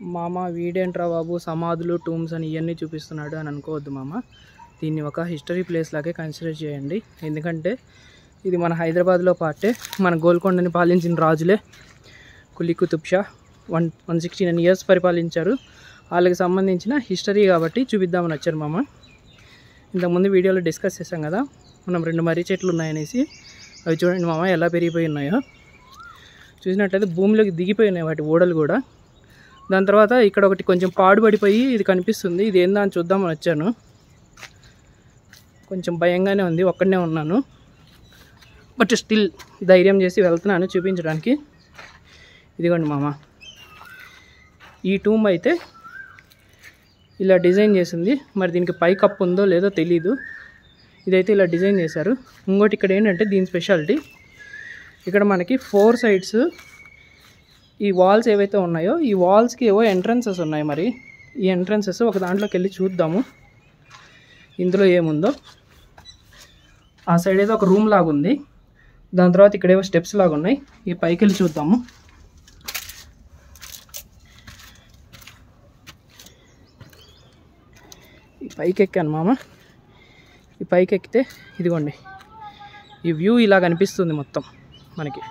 మామ వీడేంట్రా బాబు సమాధులు టూమ్స్ అని ఇవన్నీ చూపిస్తున్నాడు అని అనుకోవద్దు మామ. దీన్ని ఒక హిస్టరీ ప్లేస్ లాగే కన్సిడర్ చేయండి. ఎందుకంటే ఇది మన హైదరాబాద్లో పార్టే. మన గోల్కొండని పాలించిన రాజులే కులీ కుతుబ్ షా 169 years పరిపాలించారు. వాళ్ళకి సంబంధించిన హిస్టరీ కాబట్టి చూపిద్దామని వచ్చారు మామ. ఇంతకుముందు వీడియోలో డిస్కస్ చేసాం కదా మనం 2 మర్రి చెట్లు ఉన్నాయనేసి. అవి చూడండి మామ ఎలా పెరిగిపోయి ఉన్నాయో. చూసినట్లయితే భూమిలోకి దిగిపోయి ఉన్నాయి వాటి ఓడలు కూడా. దాని తర్వాత ఇక్కడ ఒకటి కొంచెం పాడుపడిపోయి ఇది కనిపిస్తుంది. ఇది ఏందా అని చూద్దామని వచ్చాను. కొంచెం భయంగానే ఉంది, ఒక్కడనే ఉన్నాను. బట్ స్టిల్ ధైర్యం చేసి వెళ్తున్నాను చూపించడానికి. ఇదిగోండి మామ, ఈ టూమ్ అయితే ఇలా డిజైన్ చేసింది. మరి దీనికి పై కప్పు ఉందో లేదో తెలీదు. ఇదైతే ఇలా డిజైన్ చేశారు. ఇంకోటి ఇక్కడ ఏంటంటే దీని స్పెషాలిటీ, ఇక్కడ మనకి 4 sides ఈ వాల్స్ ఏవైతే ఉన్నాయో ఈ వాల్స్కి ఏవో ఎంట్రన్సెస్ ఉన్నాయి. మరి ఈ ఎంట్రన్సెస్ ఒక దాంట్లోకి వెళ్ళి చూద్దాము ఇందులో ఏముందో. ఆ సైడ్ ఏదో ఒక రూమ్ లాగా ఉంది. దాని తర్వాత ఇక్కడ ఏవో స్టెప్స్ లాగా ఉన్నాయి. ఈ పైకి వెళ్ళి చూద్దాము. ఈ పైకి ఎక్కాను మామ. ఈ పైకి ఎక్కితే ఇదిగోండి ఈ వ్యూ ఇలా కనిపిస్తుంది మొత్తం మనకి.